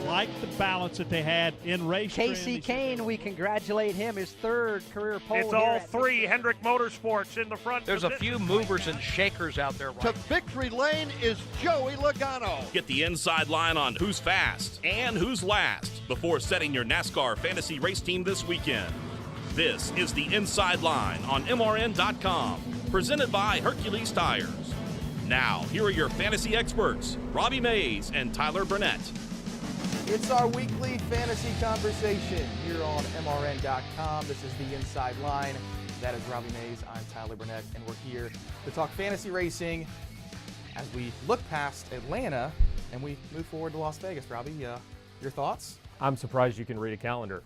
like the balance that they had in race. Casey Kane, we congratulate him, his third career pole. It's all three Hendrick Motorsports in the front. There's a few movers and shakers out there. To victory lane is Joey Logano. Get the inside line on who's fast and who's last before setting your NASCAR fantasy race team this weekend. This is the Inside Line on MRN.com, presented by Hercules Tires. Now, here are your fantasy experts, Robbie Mays and Tyler Burnett. It's our weekly fantasy conversation here on MRN.com. This is the Inside Line. That is Robbie Mays. I'm Tyler Burnett, and we're here to talk fantasy racing as we look past Atlanta and we move forward to Las Vegas. Robbie, your thoughts? I'm surprised you can read a calendar.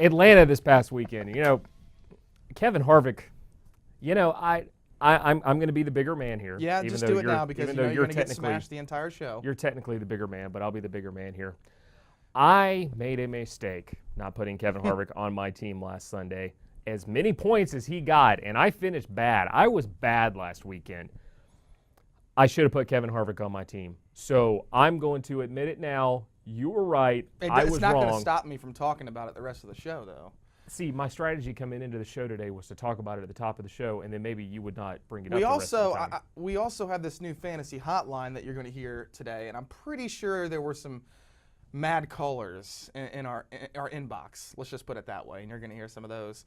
Atlanta this past weekend. You know, Kevin Harvick. You know, I'm going to be the bigger man here. Yeah, just do it now because you're going to get smashed the entire show. You're technically the bigger man, but I'll be the bigger man here. I made a mistake not putting Kevin Harvick on my team last Sunday. As many points as he got, and I finished bad. I was bad last weekend. I should have put Kevin Harvick on my team. So I'm going to admit it now. You were right. I was wrong. It's not going to stop me from talking about it the rest of the show, though. See, my strategy coming into the show today was to talk about it at the top of the show, and then maybe you would not bring it up. We also have this new fantasy hotline that you're going to hear today, and I'm pretty sure there were some mad callers in our inbox. Let's just put it that way, and you're going to hear some of those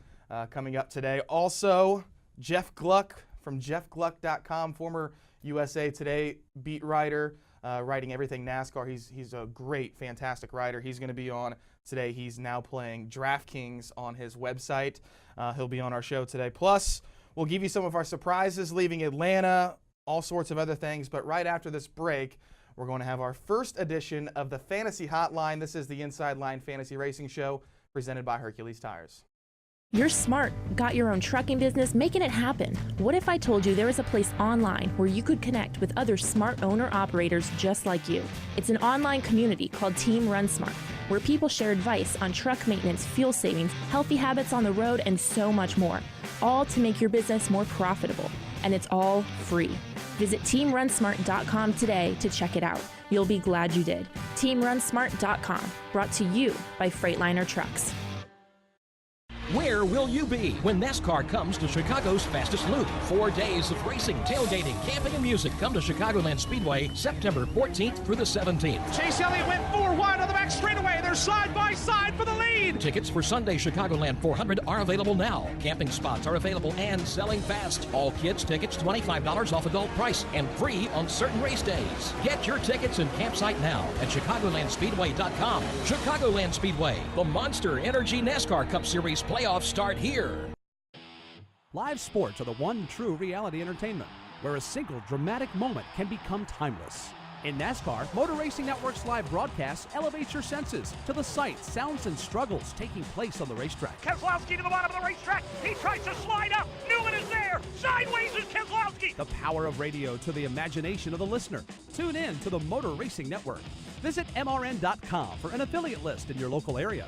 coming up today. Also, Jeff Gluck from jeffgluck.com, former USA Today beat writer, writing everything NASCAR. He's a great, fantastic writer. He's going to be on today. He's now playing DraftKings on his website. He'll be on our show today. Plus, we'll give you some of our surprises leaving Atlanta, all sorts of other things. But right after this break, we're going to have our first edition of the Fantasy Hotline. This is the Inside Line Fantasy Racing Show presented by Hercules Tires. You're smart, got your own trucking business, making it happen. What if I told you there was a place online where you could connect with other smart owner-operators just like you? It's an online community called Team Run Smart, where people share advice on truck maintenance, fuel savings, healthy habits on the road, and so much more, all to make your business more profitable. And it's all free. Visit teamrunsmart.com today to check it out. You'll be glad you did. teamrunsmart.com, brought to you by Freightliner Trucks. Where will you be when NASCAR comes to Chicago's fastest loop? 4 days of racing, tailgating, camping, and music. Come to Chicagoland Speedway September 14th through the 17th. Chase Elliott went 4 wide on the back straightaway. They're side by side for the lead. Tickets for Sunday Chicagoland 400 are available now. Camping spots are available and selling fast. All kids tickets $25 off adult price and free on certain race days. Get your tickets and campsite now at ChicagolandSpeedway.com. Chicagoland Speedway, the Monster Energy NASCAR Cup Series playoffs start here. Live sports are the one true reality entertainment, where a single dramatic moment can become timeless. In NASCAR, Motor Racing Network's live broadcasts elevate your senses to the sights, sounds, and struggles taking place on the racetrack. Keselowski to the bottom of the racetrack. He tries to slide up. Newman is there. Sideways is Keselowski. The power of radio to the imagination of the listener. Tune in to the Motor Racing Network. Visit MRN.com for an affiliate list in your local area.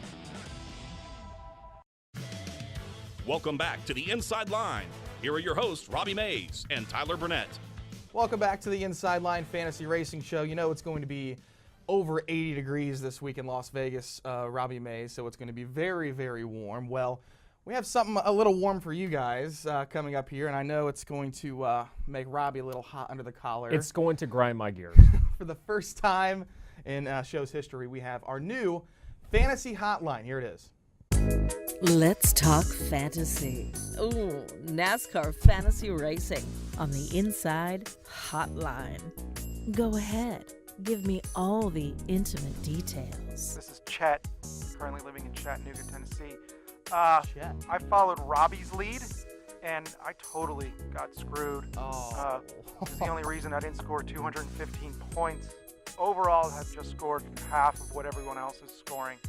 Welcome back to the Inside Line. Here are your hosts, Robbie Mays and Tyler Burnett. Welcome back to the Inside Line Fantasy Racing Show. You know it's going to be over 80 degrees this week in Las Vegas, Robbie Mays, so it's going to be very, very warm. Well, we have something a little warm for you guys coming up here, and I know it's going to make Robbie a little hot under the collar. It's going to grind my gears. For the first time in show's history, we have our new Fantasy Hotline. Here it is. Let's talk fantasy. Ooh, NASCAR fantasy racing on the Inside Hotline. Go ahead, give me all the intimate details. This is Chet, currently living in Chattanooga, Tennessee. I followed Robbie's lead, and I totally got screwed. This is the only reason I didn't score 215 points. Overall, I've just scored half of what everyone else is scoring.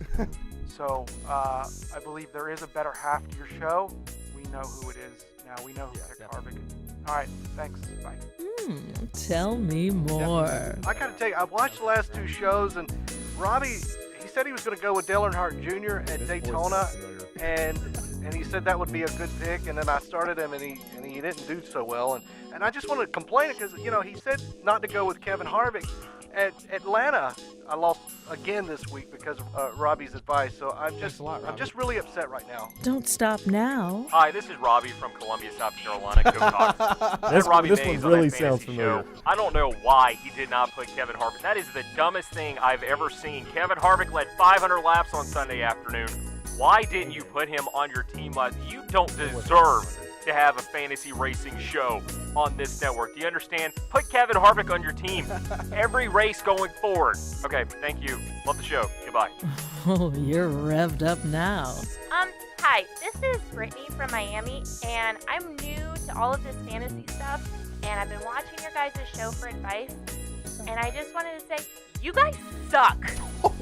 So I believe there is a better half to your show. We know who it is now. We know who picked Harvick. All right, thanks. Bye. Tell me more. I gotta tell you, I watched the last 2 shows, and Robbie, he said he was going to go with Dale Earnhardt Jr. at Daytona, and he said that would be a good pick. And then I started him, and he didn't do so well. And I just wanted to complain because he said not to go with Kevin Harvick. At Atlanta, I lost again this week because of Robbie's advice. So I'm just really upset right now. Don't stop now. Hi, this is Robbie from Columbia, South Carolina. Go Cox. This Robbie one Mays really on that sounds fantasy familiar. show. I don't know why he did not put Kevin Harvick. That is the dumbest thing I've ever seen. Kevin Harvick led 500 laps on Sunday afternoon. Why didn't you put him on your team last? You don't deserve to have a fantasy racing show on this network. Do you understand? Put Kevin Harvick on your team every race going forward. Okay, thank you. Love the show. Goodbye. Oh, you're revved up now. Hi, this is Brittany from Miami, and I'm new to all of this fantasy stuff, and I've been watching your guys' show for advice, and I just wanted to say, you guys suck.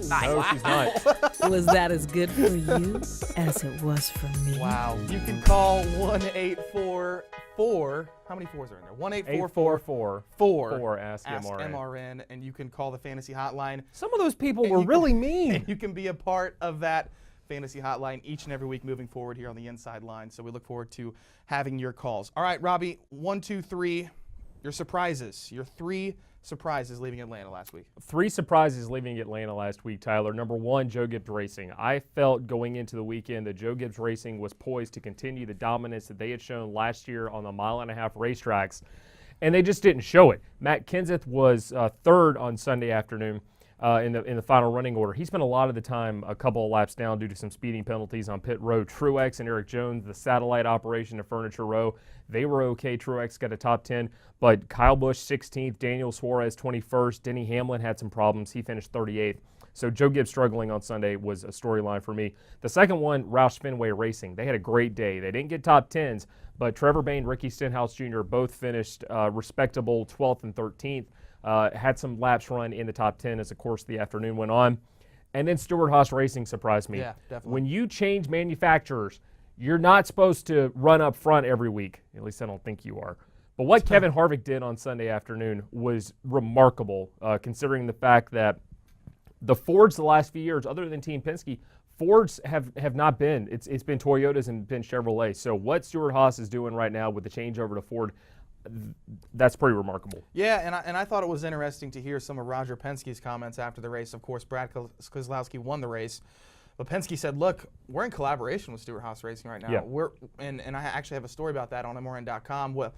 Bye. No, she's not. Was that as good for you as it was for me? Wow. You can call 1-844. How many fours are in there? 1-844-4 Ask Ask MRN. MRN, and you can call the fantasy hotline. Some of those people were really mean. And you can be a part of that fantasy hotline each and every week moving forward here on the Inside Line. So we look forward to having your calls. All right, Robbie, 1, 2, 3. Your surprises. Your 3 surprises leaving Atlanta last week. 3 surprises leaving Atlanta last week, Tyler. Number 1, Joe Gibbs Racing. I felt going into the weekend that Joe Gibbs Racing was poised to continue the dominance that they had shown last year on the 1.5-mile racetracks, and they just didn't show it. Matt Kenseth was third on Sunday afternoon in the final running order. He spent a lot of the time a couple of laps down due to some speeding penalties on pit road. Truex and Eric Jones, the satellite operation of Furniture Row, they were okay. Truex got a top 10, but Kyle Busch 16th, Daniel Suarez 21st, Denny Hamlin had some problems. He finished 38th. So Joe Gibbs struggling on Sunday was a storyline for me. The second one, Roush Fenway Racing. They had a great day. They didn't get top 10s, but Trevor Bayne, Ricky Stenhouse Jr. both finished respectable 12th and 13th. Had some laps run in the top 10 as the course of the afternoon went on. And then Stewart-Haas Racing surprised me. Yeah, definitely. When you change manufacturers, you're not supposed to run up front every week. At least I don't think you are. But what Kevin Harvick did on Sunday afternoon was remarkable, considering the fact that the Fords the last few years, other than Team Penske, Fords have not been. It's been Toyotas and been Chevrolet. So what Stewart-Haas is doing right now with the changeover to Ford, that's pretty remarkable. Yeah, and I thought it was interesting to hear some of Roger Penske's comments after the race. Of course, Brad Keselowski won the race, but Penske said, "Look, we're in collaboration with Stewart-Haas Racing right now. Yeah. And I actually have a story about that on MRN.com. Well,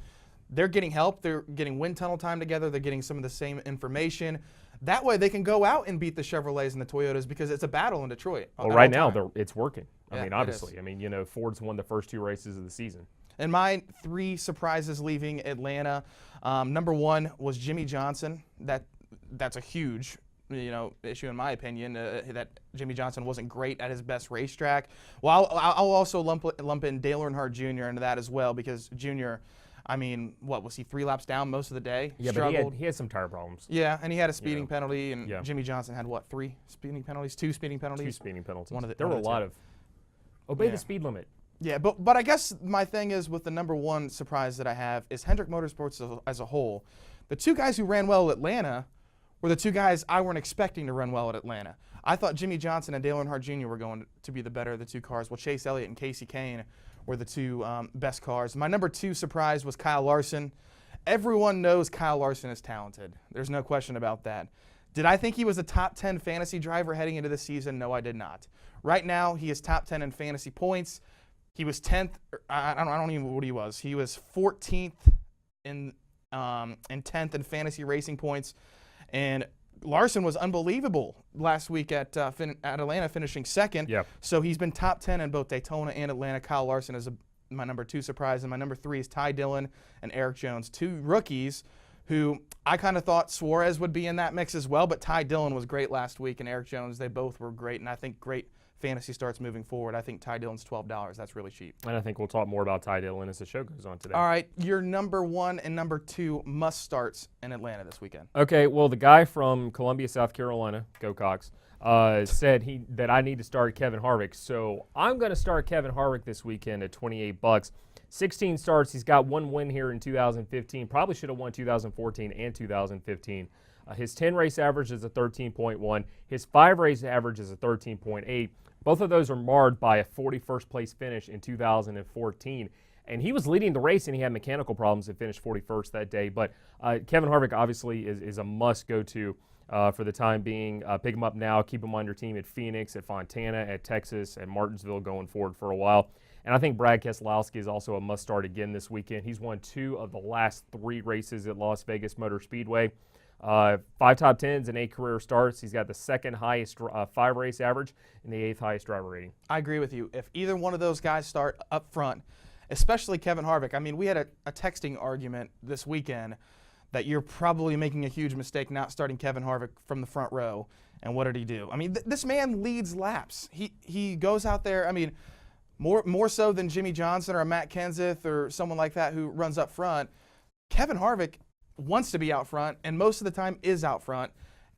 they're getting help. They're getting wind tunnel time together. They're getting some of the same information. That way, they can go out and beat the Chevrolets and the Toyotas because it's a battle in Detroit. Well, right now, it's working. I mean, it obviously. is. I mean, Ford's won the first 2 races of the season. And my 3 surprises leaving Atlanta, number 1 was Jimmy Johnson. That's a huge, issue in my opinion. That Jimmy Johnson wasn't great at his best racetrack. Well, I'll also lump in Dale Earnhardt Jr. into that as well because Jr. I mean, what was he 3 laps down most of the day? Yeah, struggled. but he had some tire problems. Yeah, and he had a speeding penalty, and Yeah. Jimmy Johnson had what 3 speeding penalties, 2 speeding penalties. 2 speeding penalties. There were a lot of obey the speed limit. Yeah, but I guess my thing is with the number 1 surprise that I have is Hendrick Motorsports as a whole. The 2 guys who ran well at Atlanta were the 2 guys I weren't expecting to run well at Atlanta. I thought Jimmy Johnson and Dale Earnhardt Jr. were going to be the better of the 2 cars. Well, Chase Elliott and Casey Kane were the 2 best cars. My number 2 surprise was Kyle Larson. Everyone knows Kyle Larson is talented. There's no question about that. Did I think he was a top 10 fantasy driver heading into the season? No, I did not. Right now, he is top 10 in fantasy points. He was 10th. I don't even know what he was. He was 14th and 10th in fantasy racing points. And Larson was unbelievable last week at Atlanta, finishing 2nd. Yep. So he's been top 10 in both Daytona and Atlanta. Kyle Larson is my number 2 surprise. And my number 3 is Ty Dillon and Eric Jones, 2 rookies who I kind of thought Suarez would be in that mix as well. But Ty Dillon was great last week, and Eric Jones, they both were great. And I think great fantasy starts moving forward. I think Ty Dillon's $12. That's really cheap. And I think we'll talk more about Ty Dillon as the show goes on today. All right, your number 1 and number 2 must starts in Atlanta this weekend. Okay, well, the guy from Columbia, South Carolina, go Cox, said that I need to start Kevin Harvick. So I'm going to start Kevin Harvick this weekend at $28. 16 starts. He's got 1 win here in 2015. Probably should have won 2014 and 2015. His 10-race average is a 13.1. His 5-race average is a 13.8. Both of those are marred by a 41st place finish in 2014. And he was leading the race, and he had mechanical problems and finished 41st that day. But Kevin Harvick obviously is a must go to for the time being. Pick him up now. Keep him on your team at Phoenix, at Fontana, at Texas, at Martinsville going forward for a while. And I think Brad Keselowski is also a must-start again this weekend. He's won 2 of the last 3 races at Las Vegas Motor Speedway. 5 top 10s and 8 career starts. He's got the 2nd highest 5-race average and the 8th highest driver rating. I agree with you. If either one of those guys start up front, especially Kevin Harvick. I mean, we had a texting argument this weekend that you're probably making a huge mistake not starting Kevin Harvick from the front row. And what did he do? I mean, this man leads laps. He goes out there, I mean, more so than Jimmy Johnson or a Matt Kenseth or someone like that who runs up front. Kevin Harvick wants to be out front, and most of the time is out front.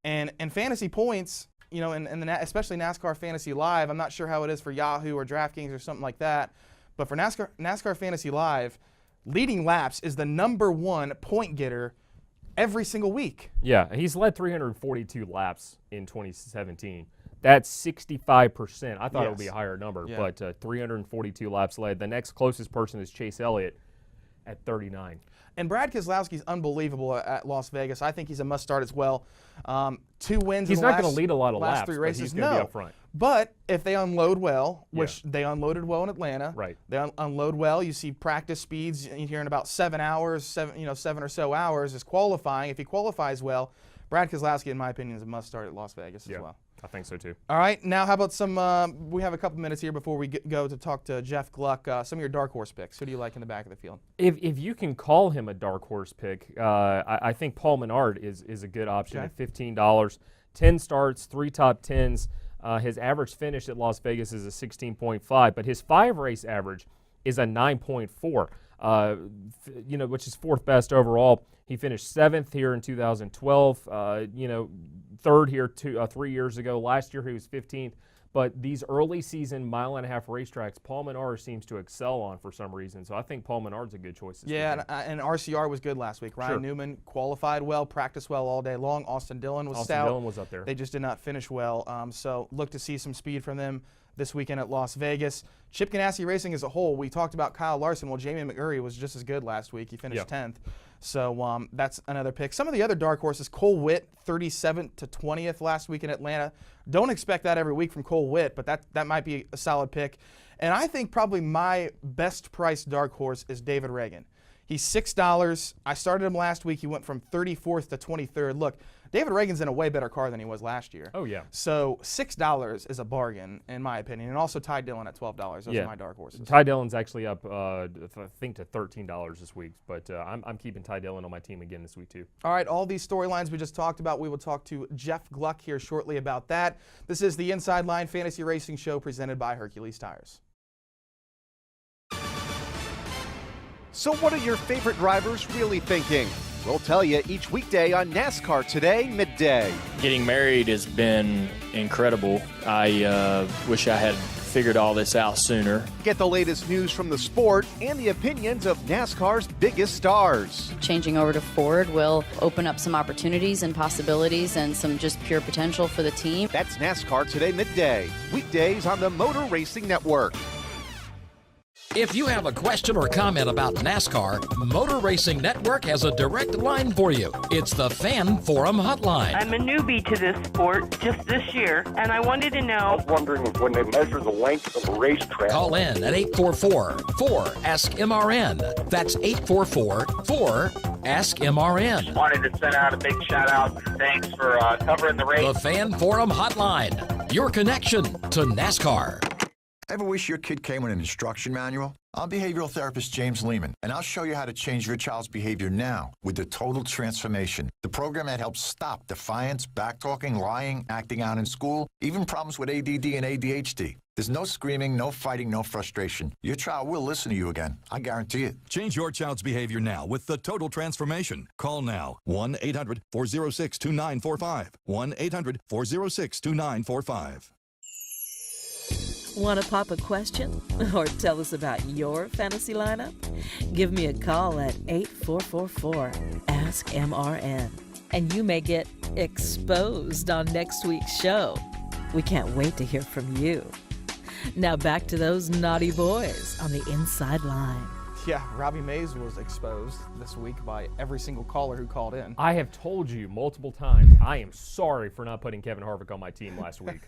And fantasy points, you know, especially NASCAR Fantasy Live, I'm not sure how it is for Yahoo or DraftKings or something like that, but for NASCAR Fantasy Live, leading laps is the #1 point getter every single week. Yeah, he's led 342 laps in 2017. That's 65%. I thought it would be a higher number, but 342 laps led. The next closest person is Chase Elliott at 39. And Brad Keselowski's unbelievable at Las Vegas. I think he's a must-start as well. 2 wins he's in the not going to lead a lot of last laps, 3 races. But he's going to be up front. But if they unload well, which they unloaded well in Atlanta, they unload well. You see practice speeds. You're hearing about 7 hours, 7 or so hours is qualifying. If he qualifies well, Brad Keselowski, in my opinion, is a must-start at Las Vegas as well. I think so too. All right, now how about some? We have a couple minutes here before we go to talk to Jeff Gluck. Some of your dark horse picks. Who do you like in the back of the field? If you can call him a dark horse pick, I think Paul Menard is a good option at $15. 10 starts, 3 top 10s. His average finish at Las Vegas is a 16.5, but his 5-race average is a 9.4. Which is 4th best overall. He finished 7th here in 2012. 3rd here 3 years ago. Last year he was 15th. But these early season 1.5-mile racetracks, Paul Menard seems to excel on for some reason. So I think Paul Menard's a good choice this weekend. And RCR was good last week. Ryan Newman qualified well, practiced well all day long. Austin Dillon was stout. Austin Dillon was up there. They just did not finish well. So look to see some speed from them this weekend at Las Vegas. Chip Ganassi Racing as a whole, we talked about Kyle Larson. Well, Jamie McMurray was just as good last week. He finished 10th. So that's another pick. Some of the other dark horses, Cole Witt, 37th to 20th last week in Atlanta. Don't expect that every week from Cole Witt, but that might be a solid pick. And I think probably my best priced dark horse is David Reagan. He's $6. I started him last week. He went from 34th to 23rd. Look, David Reagan's in a way better car than he was last year. Oh, yeah. So $6 is a bargain, in my opinion. And also Ty Dillon at $12. Those are my dark horses. Ty Dillon's actually up, I think, to $13 this week. But I'm keeping Ty Dillon on my team again this week, too. All right, all these storylines we just talked about, we will talk to Jeff Gluck here shortly about that. This is the Inside Line Fantasy Racing Show presented by Hercules Tires. So what are your favorite drivers really thinking? We'll tell you each weekday on NASCAR Today, midday. Getting married has been incredible. I wish I had figured all this out sooner. Get the latest news from the sport and the opinions of NASCAR's biggest stars. Changing over to Ford will open up some opportunities and possibilities and some just pure potential for the team. That's NASCAR Today, midday. Weekdays on the Motor Racing Network. If you have a question or comment about NASCAR, Motor Racing Network has a direct line for you. It's the Fan Forum Hotline. I'm a newbie to this sport just this year, and I wanted to know. I was wondering when they measure the length of a racetrack. Call in at 844-4-ASK-MRN. That's 844-4-ASK-MRN. Wanted to send out a big shout out. Thanks for covering the race. The Fan Forum Hotline, your connection to NASCAR. Ever wish your kid came with an instruction manual? I'm behavioral therapist James Lehman, and I'll show you how to change your child's behavior now with the Total Transformation, the program that helps stop defiance, backtalking, lying, acting out in school, even problems with ADD and ADHD. There's no screaming, no fighting, no frustration. Your child will listen to you again. I guarantee it. Change your child's behavior now with the Total Transformation. Call now. 1-800-406-2945. 1-800-406-2945. Want to pop a question or tell us about your fantasy lineup? Give me a call at 8444-ASK-MRN, and you may get exposed on next week's show. We can't wait to hear from you. Now back to those naughty boys on the Inside Line. Yeah, Robbie Mays was exposed this week by every single caller who called in. I have told you multiple times, I am sorry for not putting Kevin Harvick on my team last week.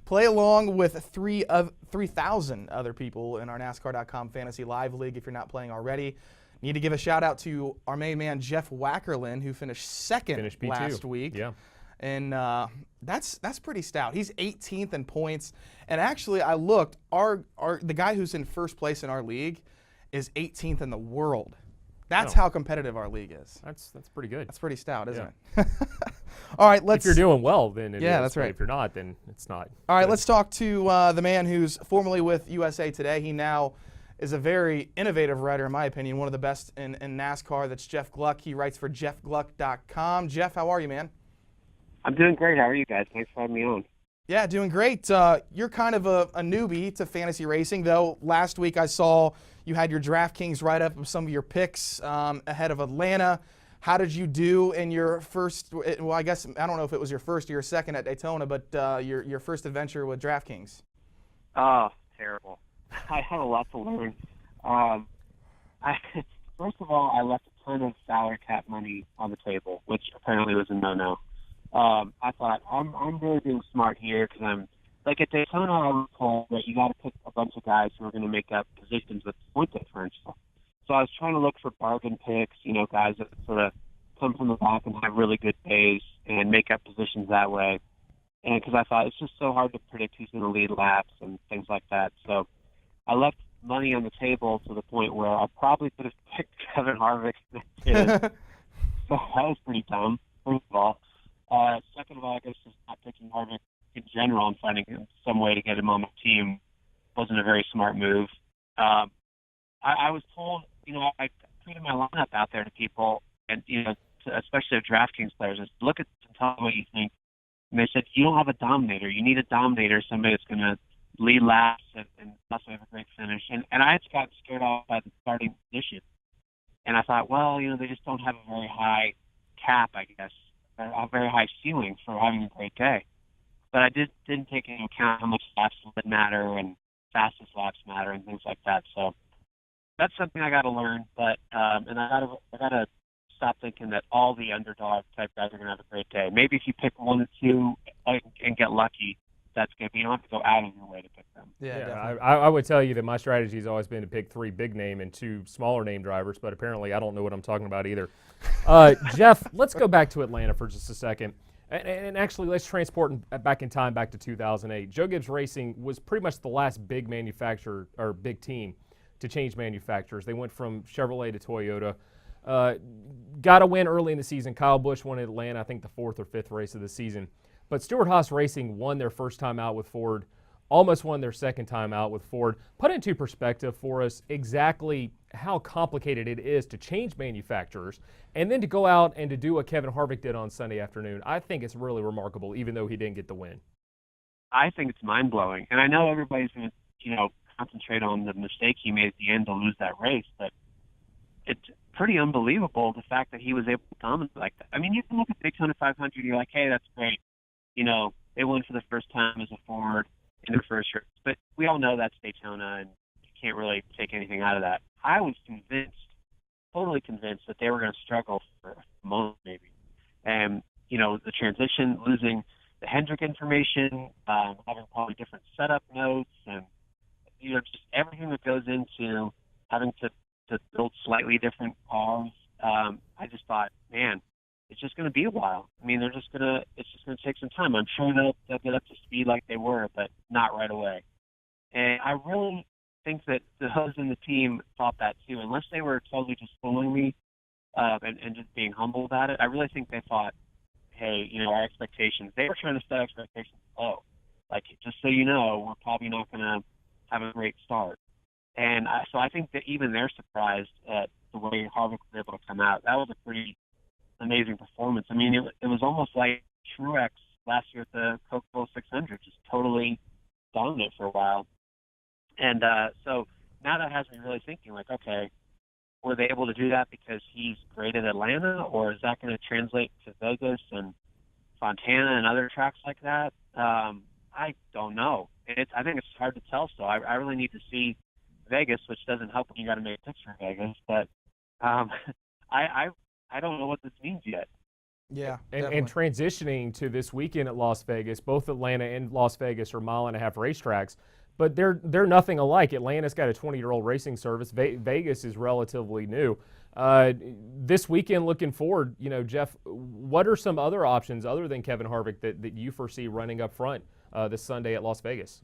Play along with 3,000 other people in our NASCAR.com Fantasy Live League if you're not playing already. Need to give a shout out to our main man, Jeff Wackerlin, who finished second last week. Yeah. And that's pretty stout. He's 18th in points. And actually, I looked, the guy who's in first place in our league is 18th in the world. That's how competitive our league is. That's pretty good. That's pretty stout, isn't it? All right, let's. If you're doing well, then it is. That's right. If you're not, then it's not. All right, let's talk to the man who's formerly with USA Today. He now is a very innovative writer, in my opinion, one of the best in NASCAR. That's Jeff Gluck. He writes for jeffgluck.com. Jeff, how are you, man? I'm doing great. How are you guys? Thanks for having me on. Yeah, doing great. You're kind of a newbie to fantasy racing, though. Last week I saw you had your DraftKings write-up of some of your picks ahead of Atlanta. How did you do in your first, well, I guess, I don't know if it was your first or your second at Daytona, but your first adventure with DraftKings? Oh, terrible. I had a lot to learn. First of all, I left a ton of salary cap money on the table, which apparently was a no-no. I thought, I'm really being smart here because I'm, like at Daytona, I was told that you got to pick a bunch of guys who are going to make up positions with point differential. So I was trying to look for bargain picks, guys that sort of come from the back and have really good days and make up positions that way. And because I thought it's just so hard to predict who's going to lead laps and things like that. So I left money on the table to the point where I probably could have picked Kevin Harvick. So that was pretty dumb, first of all. Second of all, I guess just not picking Harvick in general and finding some way to get him on my team wasn't a very smart move. I was told, I tweeted my lineup out there to people, and especially of DraftKings players, is look at and tell me what you think. And they said, you don't have a dominator. You need a dominator, somebody that's going to lead laps and also have a great finish. And I just got scared off by the starting position. And I thought, well, they just don't have a very high cap, I guess, or a very high ceiling for having a great day. But I didn't take into account how much laps would matter and fastest laps matter and things like that. So that's something I got to learn. But and I gotta stop thinking that all the underdog type guys are gonna have a great day. Maybe if you pick one or two and get lucky, that's good. But you don't have to go out of your way to pick them. Yeah, I would tell you that my strategy has always been to pick 3 big name and 2 smaller name drivers, but apparently I don't know what I'm talking about either. Jeff, let's go back to Atlanta for just a second. And actually, let's transport back in time, back to 2008. Joe Gibbs Racing was pretty much the last big manufacturer or big team to change manufacturers. They went from Chevrolet to Toyota. Got a win early in the season. Kyle Busch won at Atlanta, I think the 4th or 5th race of the season. But Stewart-Haas Racing won their first time out with Ford, almost won their second time out with Ford. Put into perspective for us exactly how complicated it is to change manufacturers and then to go out and to do what Kevin Harvick did on Sunday afternoon. I think it's really remarkable, even though he didn't get the win. I think it's mind-blowing. And I know everybody's going to, concentrate on the mistake he made at the end to lose that race, but it's pretty unbelievable the fact that he was able to dominate like that. I mean, you can look at Daytona 500, you're like, hey, that's great. They won for the first time as a Ford in their first race. But we all know that's Daytona, and you can't really take anything out of that. I was totally convinced that they were going to struggle for a month maybe. And, the transition, losing the Hendrick information, having probably different setup notes, and, just everything that goes into having to build slightly different cars. I just thought, man, it's just going to be a while. I mean, it's just going to take some time. I'm sure they'll get up to speed like they were, but not right away. And I really think that the hosts and the team thought that too, unless they were totally just fooling me and just being humble about it. I really think they thought, hey, our expectations, they were trying to set expectations low. Like, just so you know, we're probably not going to have a great start. And so I think that even they're surprised at the way Harvick was able to come out. That was a pretty amazing performance. I mean, it was almost like Truex last year at the Coca-Cola 600, just totally dominant for a while. And so now that has me really thinking, like, okay, were they able to do that because he's great at Atlanta, or is that going to translate to Vegas and Fontana and other tracks like that? I don't know. I think it's hard to tell. So I really need to see Vegas, which doesn't help when you got to make picks for Vegas. But I don't know what this means yet. Yeah, and transitioning to this weekend at Las Vegas, both Atlanta and Las Vegas are 1.5 mile racetracks, but they're nothing alike. Atlanta's got a 20-year-old racing service. Vegas is relatively new. This weekend, looking forward, Jeff, what are some other options other than Kevin Harvick that you foresee running up front this Sunday at Las Vegas?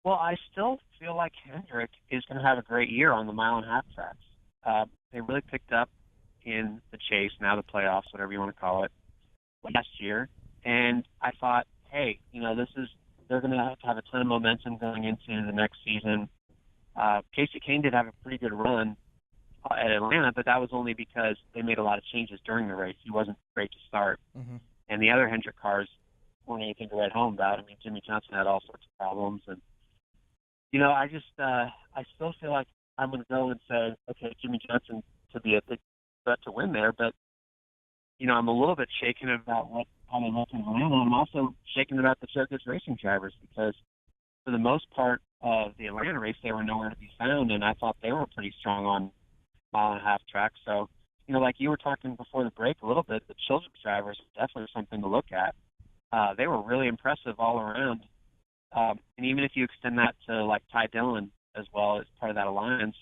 Well, I still feel like Hendrick is going to have a great year on the 1.5 mile tracks. They really picked up in the chase, now the playoffs, whatever you want to call it, last year. And I thought, hey, they're going to have a ton of momentum going into the next season. Casey Kane did have a pretty good run at Atlanta, but that was only because they made a lot of changes during the race. He wasn't great to start. Mm-hmm. And the other Hendrick cars weren't anything to write home about. I mean, Jimmy Johnson had all sorts of problems. And, I still feel like I'm going to go and say, okay, Jimmy Johnson to be a big threat to win there, but I'm a little bit shaken about how they look in Atlanta. I'm also shaken about the Circus Racing drivers because for the most part of the Atlanta race, they were nowhere to be found, and I thought they were pretty strong on 1.5 mile tracks. So, like you were talking before the break a little bit, the children's drivers are definitely something to look at. They were really impressive all around. And even if you extend that to like Ty Dillon as well as part of that alliance,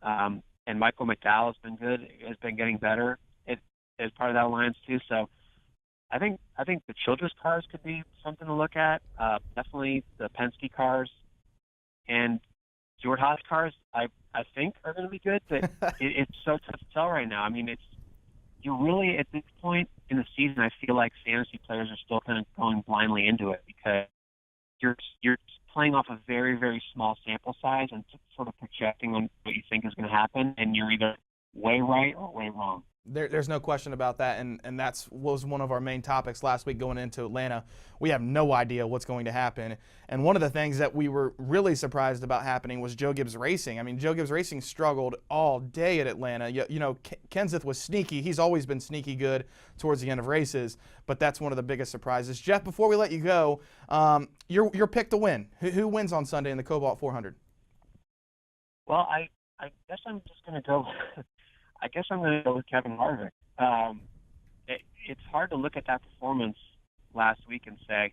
and Michael McDowell has been getting better as part of that alliance too. So I think the Childress cars could be something to look at. Definitely the Penske cars and Stuart Haas cars. I think are going to be good, but it's so tough to tell right now. I mean, you're really at this point in the season. I feel like fantasy players are still kind of going blindly into it because you're playing off a very, very small sample size and sort of projecting on what you think is going to happen, and you're either way right or way wrong. There's no question about that, and that was one of our main topics last week going into Atlanta. We have no idea what's going to happen, and one of the things that we were really surprised about happening was Joe Gibbs Racing. I mean, Joe Gibbs Racing struggled all day at Atlanta. Kenseth was sneaky. He's always been sneaky good towards the end of races, but that's one of the biggest surprises. Jeff, before we let you go, your pick to win. Who wins on Sunday in the Cobalt 400? Well, I guess I'm just going to go – I guess I'm going to go with Kevin Harvick. It's hard to look at that performance last week and say,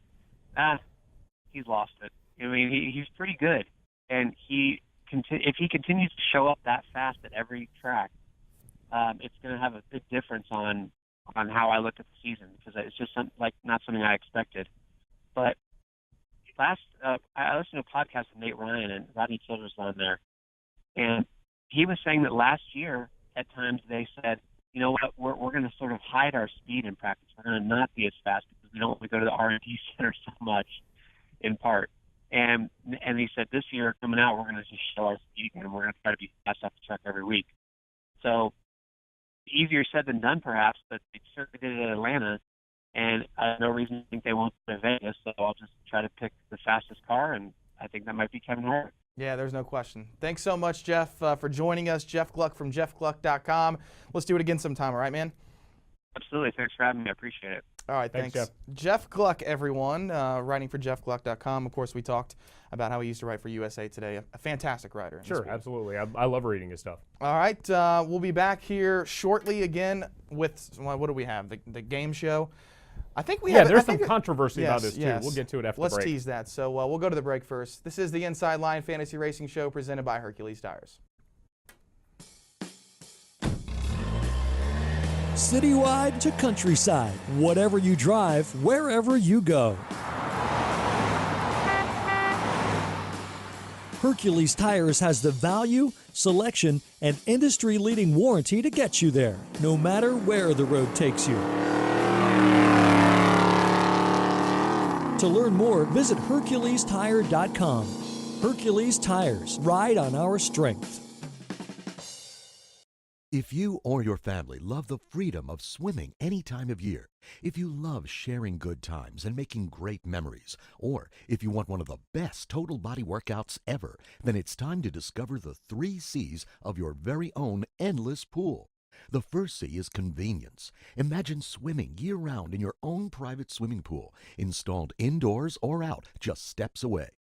he's lost it. I mean, he's pretty good, and if he continues to show up that fast at every track, it's going to have a big difference on how I look at the season because it's just not something I expected. But I listened to a podcast with Nate Ryan and Rodney Childress on there, and he was saying that last year, at times they said, you know what, we're going to sort of hide our speed in practice. We're going to not be as fast because we don't want to go to the R&D center so much, in part. And he said this year coming out, we're going to just show our speed again, and we're going to try to be fast off the track every week. So easier said than done, perhaps, but they certainly did it at Atlanta, and I have no reason to think they won't do it at Vegas. So I'll just try to pick the fastest car, and I think that might be Kevin Harvick. Yeah, there's no question. Thanks so much, Jeff, for joining us. Jeff Gluck from jeffgluck.com. Let's do it again sometime, all right, man? Absolutely. Thanks for having me. I appreciate it. All right, thanks. Jeff Gluck, everyone, writing for jeffgluck.com. Of course, we talked about how he used to write for USA Today. A fantastic writer. Sure, absolutely. I love reading his stuff. All right, we'll be back here shortly again with, what do we have, the game show? I think we have. There's some controversy about this, too. Yes. We'll get to it after the break. Let's tease that. So we'll go to the break first. This is the Inside Line Fantasy Racing Show presented by Hercules Tires. Citywide to countryside, whatever you drive, wherever you go. Hercules Tires has the value, selection, and industry-leading warranty to get you there, no matter where the road takes you. To learn more, visit HerculesTire.com. Hercules Tires, ride on our strength. If you or your family love the freedom of swimming any time of year, if you love sharing good times and making great memories, or if you want one of the best total body workouts ever, then it's time to discover the 3 C's of your very own endless pool. The first C is convenience. Imagine swimming year-round in your own private swimming pool, installed indoors or out, just steps away.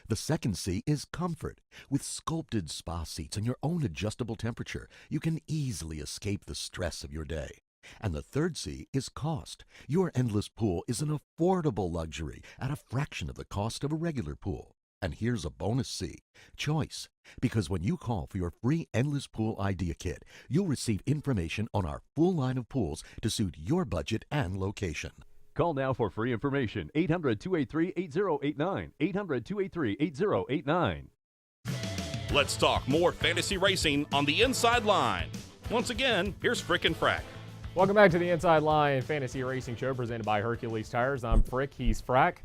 The second C is comfort. With sculpted spa seats and your own adjustable temperature, you can easily escape the stress of your day. And the third C is cost. Your endless pool is an affordable luxury at a fraction of the cost of a regular pool. And here's a bonus C, choice. Because when you call for your free Endless Pool Idea Kit, you'll receive information on our full line of pools to suit your budget and location. Call now for free information. 800-283-8089. 800-283-8089. Let's talk more fantasy racing on the Inside Line. Once again, here's Frick and Frack. Welcome back to the Inside Line Fantasy Racing Show presented by Hercules Tires. I'm Frick, he's Frack.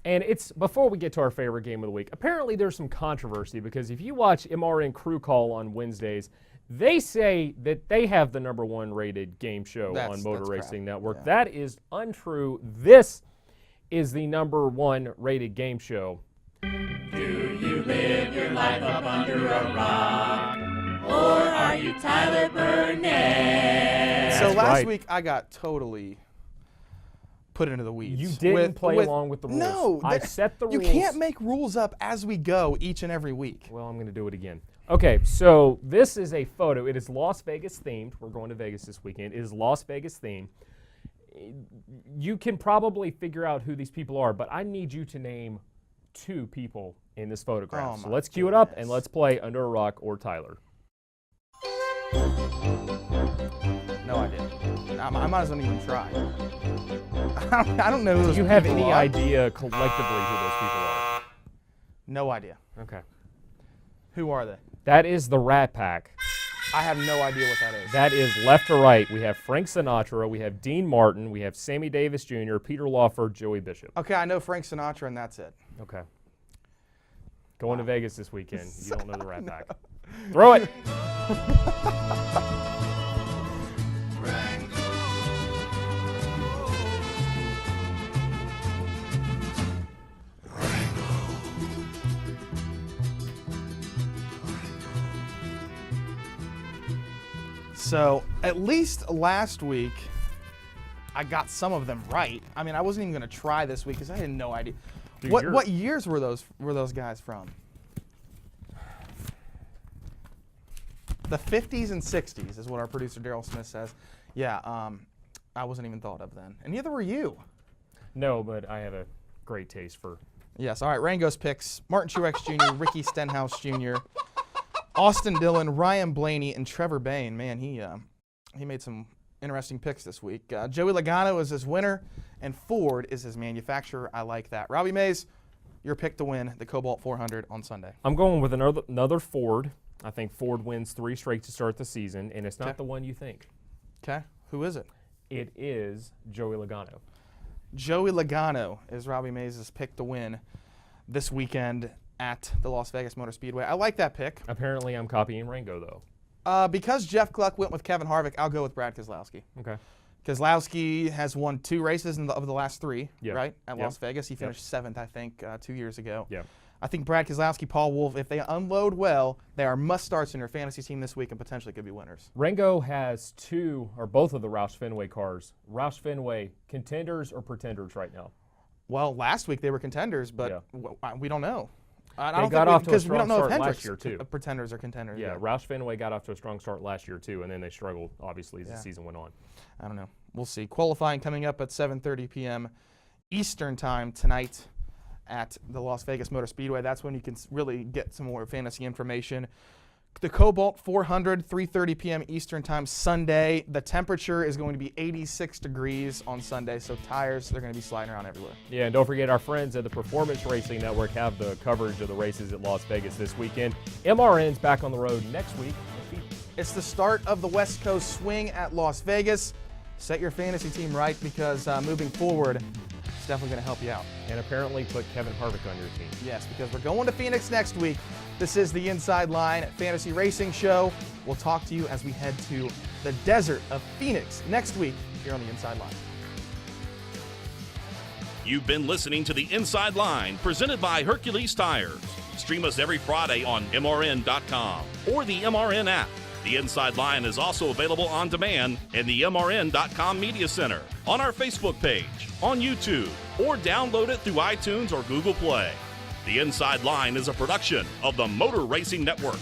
And it's before we get to our favorite game of the week. Apparently there's some controversy because if you watch MRN Crew Call on Wednesdays, they say that they have the #1 rated game show on Motor Racing Network. Yeah. That is untrue. This is the #1 rated game show. Do you live your life up under a rock? Or are you Tyler Burnett? So last week I got totally put into the weeds. You didn't play along with the rules. No. I set the rules. You can't make rules up as we go each and every week. Well, I'm going to do it again. Okay, so this is a photo. It is Las Vegas themed. We're going to Vegas this weekend. It is Las Vegas themed. You can probably figure out who these people are, but I need you to name 2 people in this photograph. So let's cue it up and let's play Under a Rock or Tyler. No idea. I might as well even try. I don't know who those Do you have people any are. idea collectively who those people are? No idea. Okay. Who are they? That is the Rat Pack. I have no idea what that is. That is left to right. We have Frank Sinatra, we have Dean Martin, we have Sammy Davis Jr., Peter Lawford, Joey Bishop. Okay, I know Frank Sinatra and that's it. Okay. Going to Vegas this weekend. You don't know the Rat Pack. Throw it. So, at least last week, I got some of them right. I mean, I wasn't even going to try this week because I had no idea. Dude, what years were those guys from? The 50s and 60s is what our producer Daryl Smith says. Yeah, I wasn't even thought of then. And neither were you. No, but I have a great taste for... Yes, all right, Rango's picks. Martin Truex Jr., Ricky Stenhouse Jr., Austin Dillon, Ryan Blaney, and Trevor Bayne. Man, he made some interesting picks this week. Joey Logano is his winner, and Ford is his manufacturer. I like that. Robbie Mays, your pick to win the Cobalt 400 on Sunday. I'm going with another Ford. I think Ford wins 3 straight to start the season, and it's not the one you think. Okay, who is it? It is Joey Logano. Joey Logano is Robbie Mays' pick to win this weekend at the Las Vegas Motor Speedway. I like that pick. Apparently I'm copying Rango, though. Because Jeff Gluck went with Kevin Harvick, I'll go with Brad Keselowski. Okay. Keselowski has won 2 races of the last 3, Yep. right, at Yep. Las Vegas. He finished 7th, I think, 2 years ago. Yeah. I think Brad Keselowski, Paul Wolfe, if they unload well, they are must-starts in your fantasy team this week and potentially could be winners. Rango has 2 or both of the Roush Fenway cars. Roush Fenway, contenders or pretenders right now? Well, last week they were contenders, but we don't know. They got off to a strong start if last year, too. Pretenders or contenders. Yeah, Roush Fenway got off to a strong start last year, too, and then they struggled, obviously, as the season went on. I don't know. We'll see. Qualifying coming up at 7:30 p.m. Eastern time tonight at the Las Vegas Motor Speedway. That's when you can really get some more fantasy information. The Cobalt 400, 3:30 p.m. Eastern time Sunday. The temperature is going to be 86 degrees on Sunday, so tires, they're going to be sliding around everywhere. Yeah, and don't forget our friends at the Performance Racing Network have the coverage of the races at Las Vegas this weekend. MRN's back on the road next week. It's the start of the West Coast swing at Las Vegas. Set your fantasy team right because moving forward, it's definitely going to help you out. And apparently put Kevin Harvick on your team. Yes, because we're going to Phoenix next week. This is the Inside Line Fantasy Racing Show. We'll talk to you as we head to the desert of Phoenix next week here on the Inside Line. You've been listening to the Inside Line presented by Hercules Tires. Stream us every Friday on MRN.com or the MRN app. The Inside Line is also available on demand in the MRN.com Media Center, on our Facebook page, on YouTube, or download it through iTunes or Google Play. The Inside Line is a production of the Motor Racing Network.